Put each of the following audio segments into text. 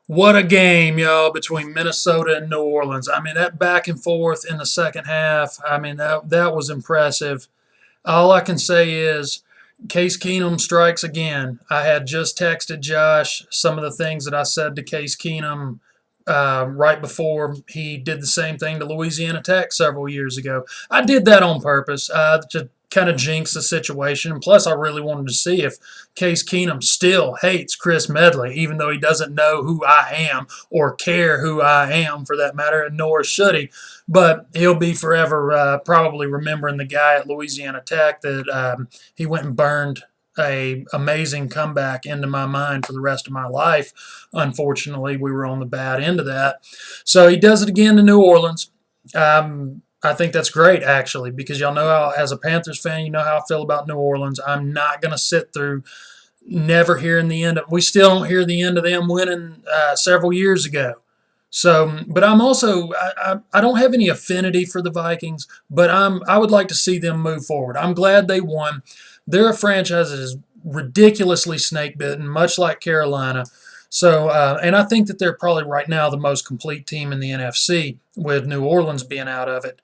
What a game, y'all, between Minnesota and New Orleans. I mean, that back and forth in the second half, I mean, that was impressive. All I can say is Case Keenum strikes again. I had just texted Josh some of the things that I said to Case Keenum right before he did the same thing to Louisiana Tech several years ago. I did that on purpose to kind of jinx the situation. Plus, I really wanted to see if Case Keenum still hates Chris Medley, even though he doesn't know who I am or care who I am for that matter, and nor should he. But he'll be forever probably remembering the guy at Louisiana Tech that he went and burned a amazing comeback into my mind for the rest of my life. Unfortunately, we were on the bad end of that. So he does it again to New Orleans. I think that's great, actually, because y'all know how, as a Panthers fan, you know how I feel about New Orleans. I'm not going to sit through never hearing the end of. We still don't hear the end of them winning several years ago. So, but I'm also I don't have any affinity for the Vikings, but I would like to see them move forward. I'm glad they won. They're a franchise that is ridiculously snake bitten, much like Carolina. So, and I think that they're probably right now the most complete team in the NFC, with New Orleans being out of it.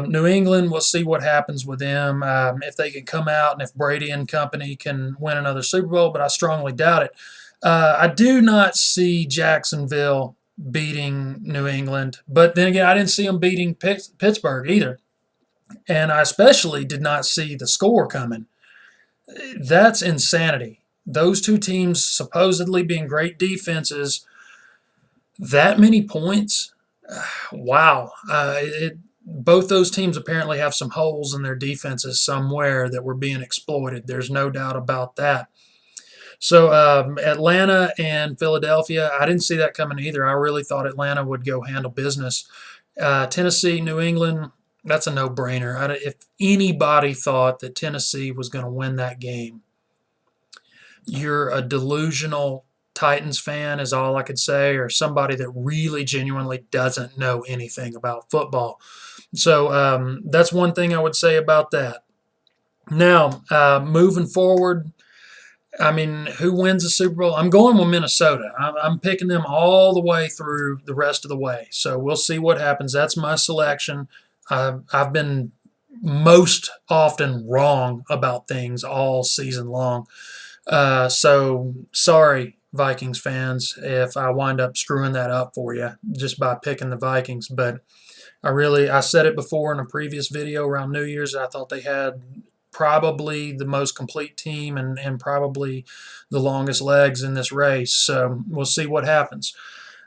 New England, we'll see what happens with them, if they can come out and if Brady and company can win another Super Bowl, but I strongly doubt it. I do not see Jacksonville beating New England, but then again, I didn't see them beating Pittsburgh either. And I especially did not see the score coming. That's insanity. Those two teams supposedly being great defenses, that many points, wow. Both those teams apparently have some holes in their defenses somewhere that were being exploited. There's no doubt about that. So Atlanta and Philadelphia, I didn't see that coming either. I really thought Atlanta would go handle business. Tennessee, New England, that's a no-brainer. If anybody thought that Tennessee was going to win that game, you're a delusional Titans fan is all I could say, or somebody that really genuinely doesn't know anything about football. So that's one thing I would say about that. Now, moving forward, I mean, who wins the Super Bowl? I'm going with Minnesota. I'm picking them all the way through the rest of the way. So we'll see what happens. That's my selection. I've been most often wrong about things all season long. So sorry, Vikings fans, if I wind up screwing that up for you just by picking the Vikings. But I said it before in a previous video around New Year's. I thought they had probably the most complete team and probably the longest legs in this race. So we'll see what happens.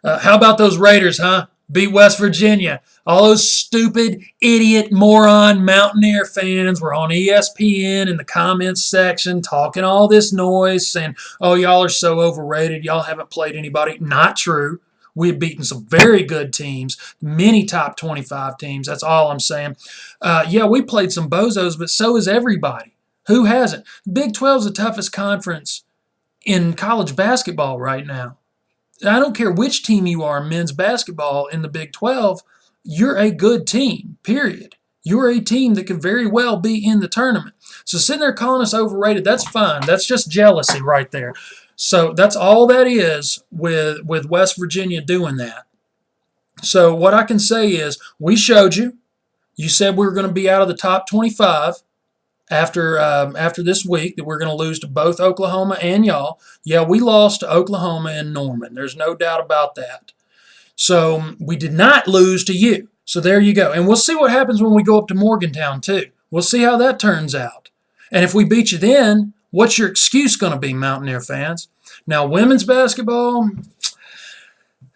How about those Raiders, huh? Beat West Virginia. All those stupid, idiot, moron Mountaineer fans were on ESPN in the comments section talking all this noise, saying, oh, y'all are so overrated. Y'all haven't played anybody. Not true. We've beaten some very good teams, many top 25 teams. That's all I'm saying. Yeah, we played some bozos, but so is everybody. Who hasn't? Big 12 is the toughest conference in college basketball right now. I don't care which team you are in men's basketball in the Big 12, you're a good team, period. You're a team that could very well be in the tournament. So sitting there calling us overrated, that's fine. That's just jealousy right there. So that's all that is with West Virginia doing that. So what I can say is we showed you. You said we were going to be out of the top 25 after this week, that we're going to lose to both Oklahoma and y'all. Yeah, we lost to Oklahoma and Norman. There's no doubt about that. So we did not lose to you. So there you go. And we'll see what happens when we go up to Morgantown too. We'll see how that turns out. And if we beat you then, what's your excuse going to be, Mountaineer fans? Now, women's basketball,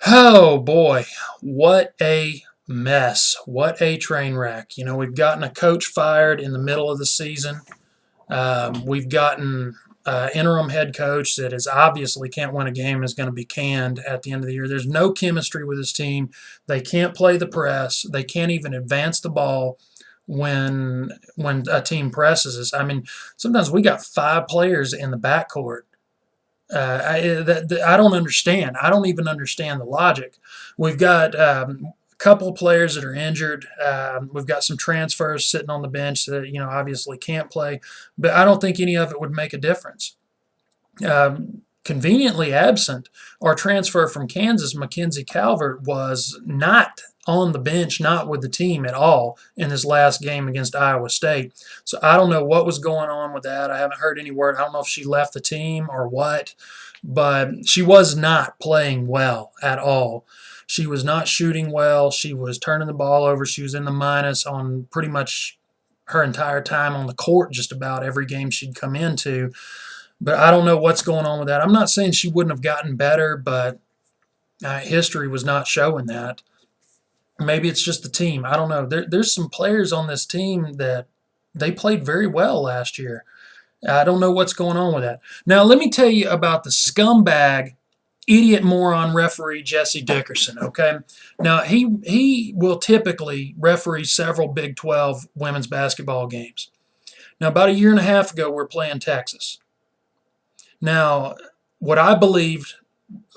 oh boy, what a mess. What a train wreck. You know, we've gotten a coach fired in the middle of the season. We've gotten interim head coach that is obviously can't win a game, is going to be canned at the end of the year. There's no chemistry with his team. They can't play the press. They can't even advance the ball when a team presses us. I mean, sometimes we got 5 players in the backcourt. I don't understand. I don't even understand the logic. We've got couple of players that are injured. We've got some transfers sitting on the bench that, obviously can't play, but I don't think any of it would make a difference. conveniently absent. Our transfer from Kansas, Mackenzie Calvert, was not on the bench, not with the team at all in this last game against Iowa State. So I don't know what was going on with that. I haven't heard any word. I don't know if she left the team or what, but she was not playing well at all. She was not shooting well. She was turning the ball over. She was in the minus on pretty much her entire time on the court, just about every game she'd come into. But I don't know what's going on with that. I'm not saying she wouldn't have gotten better, but history was not showing that. Maybe it's just the team. I don't know. There's some players on this team that they played very well last year. I don't know what's going on with that. Now, let me tell you about the scumbag, idiot, moron referee Jesse Dickerson, okay? Now, he will typically referee several Big 12 women's basketball games. Now, about a year and a half ago, we're playing Texas. Now, what I believed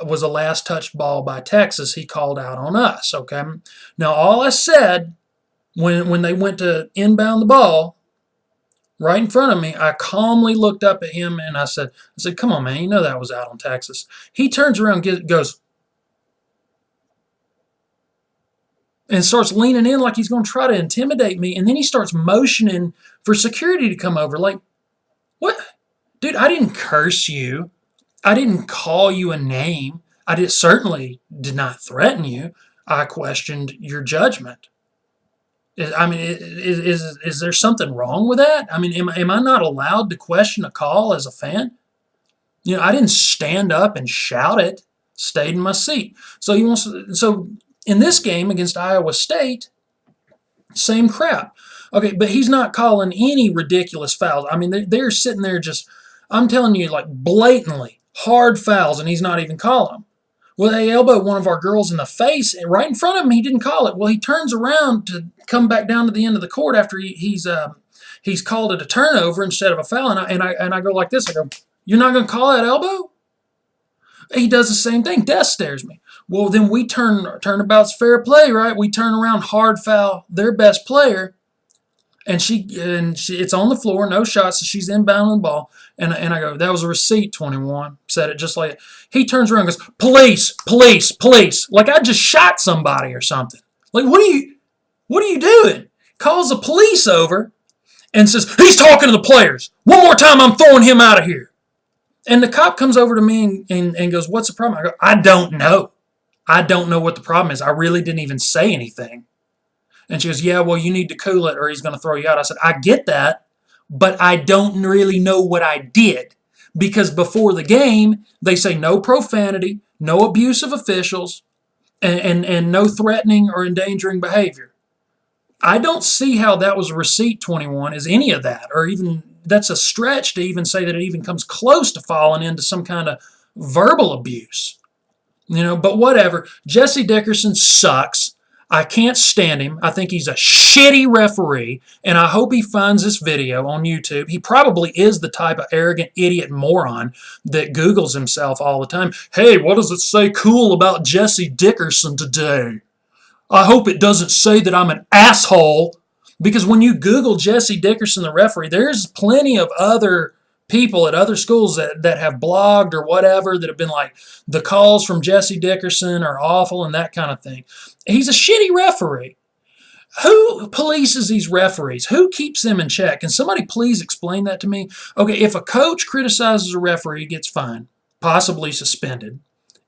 was a last touched ball by Texas, he called out on us, okay? Now, all I said when they went to inbound the ball right in front of me, I calmly looked up at him and I said, come on, man, you know that was out on Texas. He turns around and goes and starts leaning in like he's going to try to intimidate me, and then he starts motioning for security to come over. Like, what? Dude, I didn't curse you. I didn't call you a name. I certainly did not threaten you. I questioned your judgment. I mean, is there something wrong with that? I mean, am I not allowed to question a call as a fan? You know, I didn't stand up and shout it. Stayed in my seat. So in this game against Iowa State, same crap. Okay, but he's not calling any ridiculous fouls. I mean, they're sitting there just, I'm telling you, like blatantly hard fouls, and he's not even calling them. Well, they elbowed one of our girls in the face, and right in front of him, he didn't call it. Well, he turns around to come back down to the end of the court after he's called it a turnover instead of a foul, and I go like this. I go, "You're not going to call that elbow?" He does the same thing. Death stares me. Well, then we turnabout's fair play, right? We turn around, hard foul their best player, and she it's on the floor, no shots, so she's inbounding the ball. And I go, "That was a receipt, 21." Said it just like it. He turns around and goes, "Police, police, police." Like I just shot somebody or something. Like, what are you doing? Calls the police over and says, "He's talking to the players. One more time, I'm throwing him out of here." And the cop comes over to me and goes, "What's the problem?" I go, "I don't know. I don't know what the problem is. I really didn't even say anything." And she goes, "Yeah, well, you need to cool it or he's going to throw you out." I said, "I get that, but I don't really know what I did." Because before the game, they say no profanity, no abuse of officials, and no threatening or endangering behavior. I don't see how that was a receipt, 21, is any of that, or even that's a stretch to even say that it even comes close to falling into some kind of verbal abuse. You know, but whatever. Jesse Dickerson sucks. I can't stand him. I think he's a shitty referee, and I hope he finds this video on YouTube. He probably is the type of arrogant idiot moron that Googles himself all the time. "Hey, what does it say cool about Jesse Dickerson today? I hope it doesn't say that I'm an asshole." Because when you Google Jesse Dickerson, the referee, there's plenty of other people at other schools that have blogged or whatever that have been like, the calls from Jesse Dickerson are awful and that kind of thing. He's a shitty referee. Who polices these referees? Who keeps them in check? Can somebody please explain that to me? Okay, if a coach criticizes a referee, he gets fined, possibly suspended.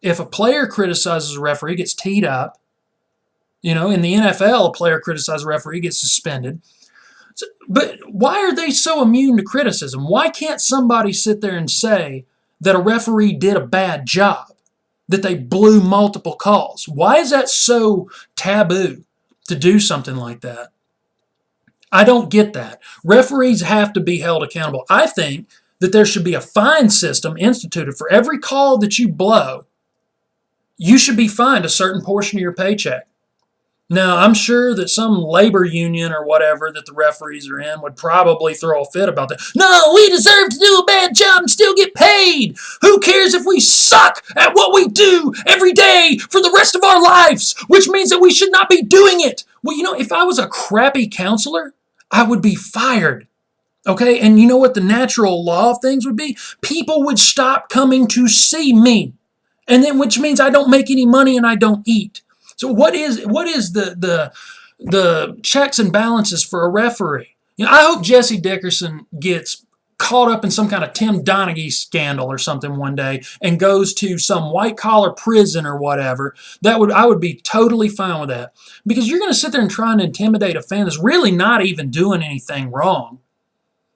If a player criticizes a referee, he gets teed up. You know, in the NFL, a player criticizes a referee, gets suspended. But why are they so immune to criticism? Why can't somebody sit there and say that a referee did a bad job, that they blew multiple calls? Why is that so taboo to do something like that? I don't get that. Referees have to be held accountable. I think that there should be a fine system instituted for every call that you blow. You should be fined a certain portion of your paycheck. Now, I'm sure that some labor union or whatever that the referees are in would probably throw a fit about that. "No, we deserve to do a bad job and still get paid. Who cares if we suck at what we do every day for the rest of our lives, which means that we should not be doing it." Well, you know, if I was a crappy counselor, I would be fired. Okay, and you know what the natural law of things would be? People would stop coming to see me, and then which means I don't make any money and I don't eat. So what is the checks and balances for a referee? I hope Jesse Dickerson gets caught up in some kind of Tim Donaghy scandal or something one day and goes to some white collar prison or whatever. I would be totally fine with that, because you're going to sit there and try and intimidate a fan that's really not even doing anything wrong.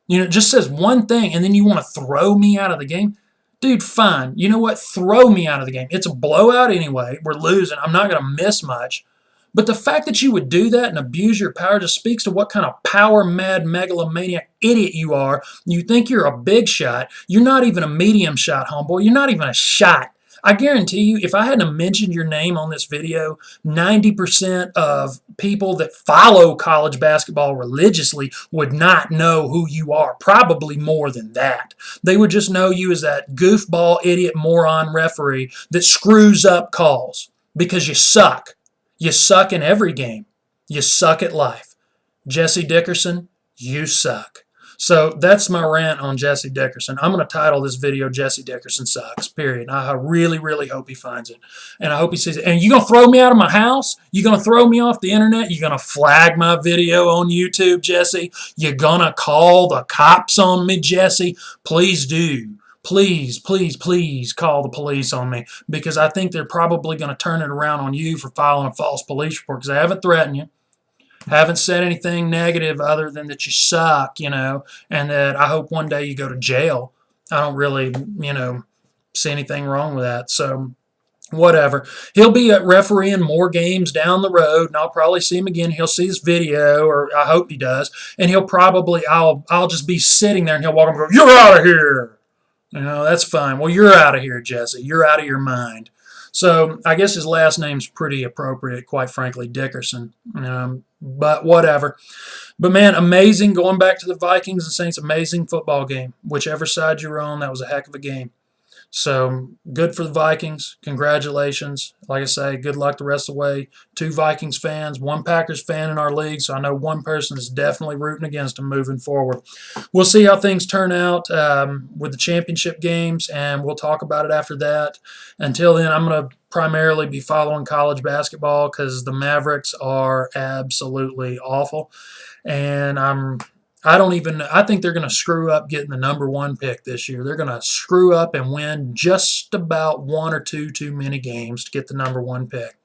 It just says one thing, and then you want to throw me out of the game? Dude, fine. You know what? Throw me out of the game. It's a blowout anyway. We're losing. I'm not going to miss much. But the fact that you would do that and abuse your power just speaks to what kind of power-mad, megalomaniac idiot you are. You think you're a big shot. You're not even a medium shot, homeboy. You're not even a shot. I guarantee you, if I hadn't mentioned your name on this video, 90% of people that follow college basketball religiously would not know who you are. Probably more than that. They would just know you as that goofball, idiot, moron referee that screws up calls because you suck. You suck in every game. You suck at life. Jesse Dickerson, you suck. So that's my rant on Jesse Dickerson. I'm going to title this video Jesse Dickerson Sucks, period. I really, really hope he finds it. And I hope he sees it. And you going to throw me out of my house? You going to throw me off the internet? You going to flag my video on YouTube, Jesse? You going to call the cops on me, Jesse? Please do. Please, please, please call the police on me, because I think they're probably going to turn it around on you for filing a false police report, because I haven't threatened you. Haven't said anything negative other than that you suck, and that I hope one day you go to jail. I don't really, see anything wrong with that. So, whatever. He'll be refereeing more games down the road, and I'll probably see him again. He'll see this video, or I hope he does, and I'll just be sitting there, and he'll walk up and go, "You're out of here." That's fine. Well, you're out of here, Jesse. You're out of your mind. So I guess his last name's pretty appropriate, quite frankly, Dickerson. But whatever. But, man, amazing. Going back to the Vikings and Saints, amazing football game. Whichever side you're on, that was a heck of a game. So, good for the Vikings. Congratulations. Like I say, good luck the rest of the way. 2 Vikings fans, 1 Packers fan in our league, so I know one person is definitely rooting against them moving forward. We'll see how things turn out with the championship games, and we'll talk about it after that. Until then, I'm going to primarily be following college basketball because the Mavericks are absolutely awful. And I think they're going to screw up getting the #1 pick this year. They're going to screw up and win just about 1 or 2 too many games to get the #1 pick.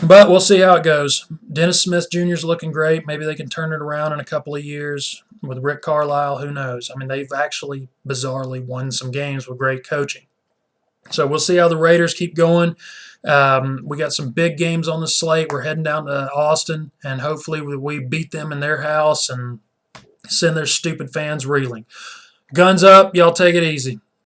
But we'll see how it goes. Dennis Smith Jr. is looking great. Maybe they can turn it around in a couple of years. With Rick Carlisle, who knows? I mean, they've actually bizarrely won some games with great coaching. So we'll see how the Raiders keep going. We got some big games on the slate. We're heading down to Austin, and hopefully we beat them in their house and send their stupid fans reeling. Guns up. Y'all take it easy.